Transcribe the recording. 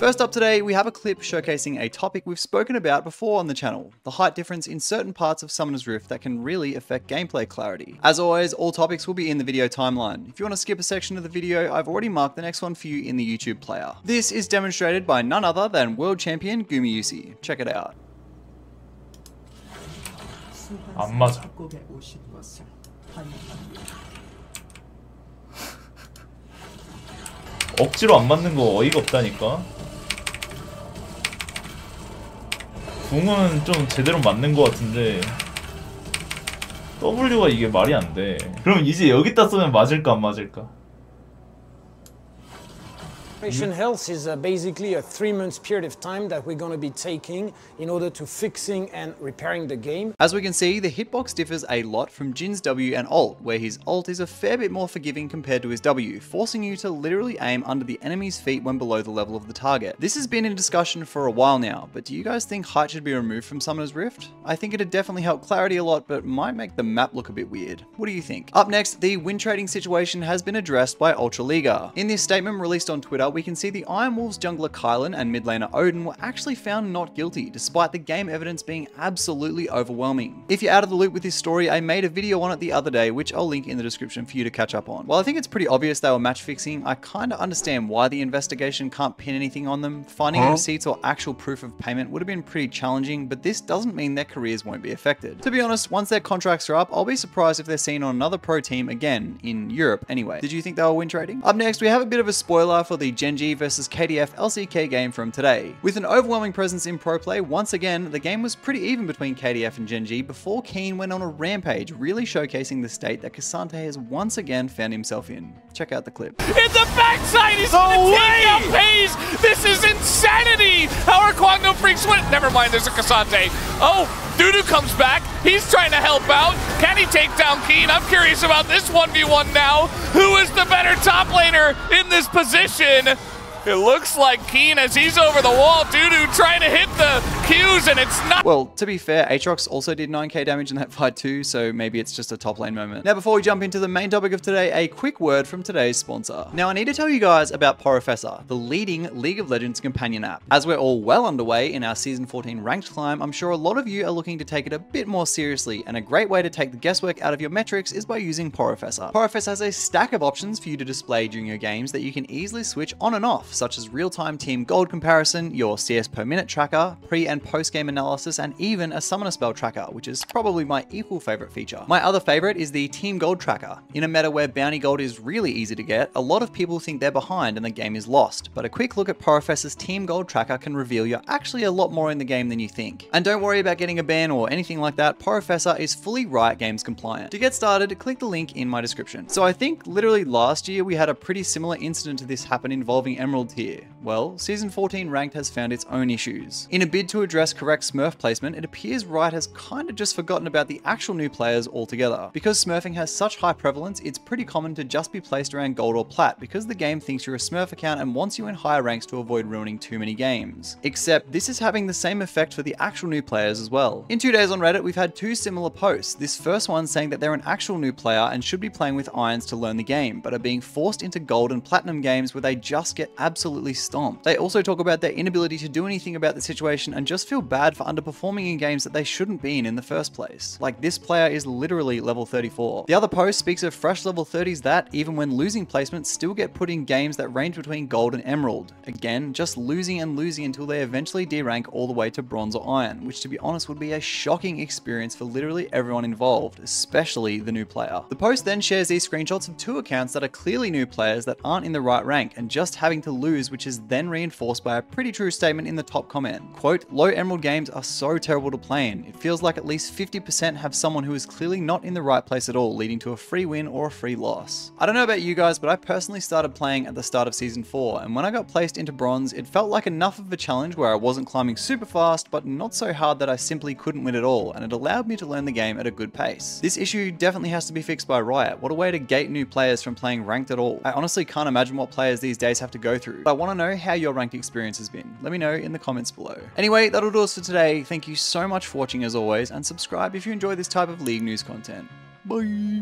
First up today, we have a clip showcasing a topic we've spoken about before on the channel, the height difference in certain parts of Summoner's Rift that can really affect gameplay clarity. As always, all topics will be in the video timeline. If you want to skip a section of the video, I've already marked the next one for you in the YouTube player. This is demonstrated by none other than world champion Gumayusi. Check it out. 안 맞아. 억지로 안 맞는 거 어이가 없다니까. 궁은 좀 제대로 맞는 거 같은데 W가 이게 말이 안 돼. 그럼 이제 여기다 쏘면 맞을까 안 맞을까? Health is basically a 3-month period of time that we're going to be taking in order to fixing and repairing the game. As we can see, the hitbox differs a lot from Jin's W and ult, where his ult is a fair bit more forgiving compared to his W, forcing you to literally aim under the enemy's feet when below the level of the target. This has been in discussion for a while now, but do you guys think height should be removed from Summoner's Rift? I think it'd definitely help clarity a lot, but might make the map look a bit weird. What do you think? Up next, the win trading situation has been addressed by Ultraliga. In this statement released on Twitter, we can see the Iron Wolves jungler Kylan and mid laner Odin were actually found not guilty, despite the game evidence being absolutely overwhelming. If you're out of the loop with this story, I made a video on it the other day, which I'll link in the description for you to catch up on. While I think it's pretty obvious they were match fixing, I kinda understand why the investigation can't pin anything on them. Finding receipts or actual proof of payment would have been pretty challenging, but this doesn't mean their careers won't be affected. To be honest, once their contracts are up, I'll be surprised if they're seen on another pro team again, in Europe anyway. Did you think they were win trading? Up next, we have a bit of a spoiler for the Genji versus KDF LCK game from today. With an overwhelming presence in pro play, once again, the game was pretty even between KDF and Genji before Keen went on a rampage, really showcasing the state that K'Sante has once again found himself in. Check out the clip. In the backside, he's gonna take out Pays! This is insanity! How are Kondo freaks win? Never mind, there's a K'Sante. Oh, Dudu comes back. He's trying to help out. Can he take down Keen? I'm curious about this 1v1 now. Who is the better top laner in this position? It looks like Keen as he's over the wall. Dudu trying to hit the Qs and it's not. Well, to be fair, Aatrox also did 9k damage in that fight too, so maybe it's just a top lane moment. Now, before we jump into the main topic of today, a quick word from today's sponsor. Now, I need to tell you guys about Porofessor, the leading League of Legends companion app. As we're all well underway in our Season 14 ranked climb, I'm sure a lot of you are looking to take it a bit more seriously, and a great way to take the guesswork out of your metrics is by using Porofessor. Porofessor has a stack of options for you to display during your games that you can easily switch on and off, such as real-time team gold comparison, your CS per minute tracker, pre and post-game analysis, and even a summoner spell tracker, which is probably my equal favorite feature. My other favorite is the team gold tracker. In a meta where bounty gold is really easy to get, a lot of people think they're behind and the game is lost, but a quick look at Porofessor's team gold tracker can reveal you're actually a lot more in the game than you think. And don't worry about getting a ban or anything like that, Porofessor is fully Riot Games compliant. To get started, click the link in my description. So I think literally last year we had a pretty similar incident to this happen involving Emerald tier. Well, Season 14 Ranked has found its own issues. In a bid to address correct Smurf placement, it appears Riot has kinda just forgotten about the actual new players altogether. Because Smurfing has such high prevalence, it's pretty common to just be placed around gold or plat because the game thinks you're a Smurf account and wants you in higher ranks to avoid ruining too many games. Except this is having the same effect for the actual new players as well. In 2 days on Reddit, we've had 2 similar posts. This first one saying that they're an actual new player and should be playing with irons to learn the game, but are being forced into gold and platinum games where they just get absolutely stomped. They also talk about their inability to do anything about the situation and just feel bad for underperforming in games that they shouldn't be in the first place. Like, this player is literally level 34. The other post speaks of fresh level 30s that, even when losing placements, still get put in games that range between gold and emerald. Again, just losing and losing until they eventually derank all the way to bronze or iron, which to be honest would be a shocking experience for literally everyone involved, especially the new player. The post then shares these screenshots of 2 accounts that are clearly new players that aren't in the right rank and just having to lose, which is then reinforced by a pretty true statement in the top comment. Quote, "Low emerald games are so terrible to play in. It feels like at least 50% have someone who is clearly not in the right place at all, leading to a free win or a free loss." I don't know about you guys, but I personally started playing at the start of Season 4, and when I got placed into bronze, it felt like enough of a challenge where I wasn't climbing super fast, but not so hard that I simply couldn't win at all, and it allowed me to learn the game at a good pace. This issue definitely has to be fixed by Riot. What a way to gate new players from playing ranked at all. I honestly can't imagine what players these days have to go through, but I want to know how your ranked experience has been. Let me know in the comments below. Anyway, that'll do us for today. Thank you so much for watching as always, and subscribe if you enjoy this type of League news content. Bye!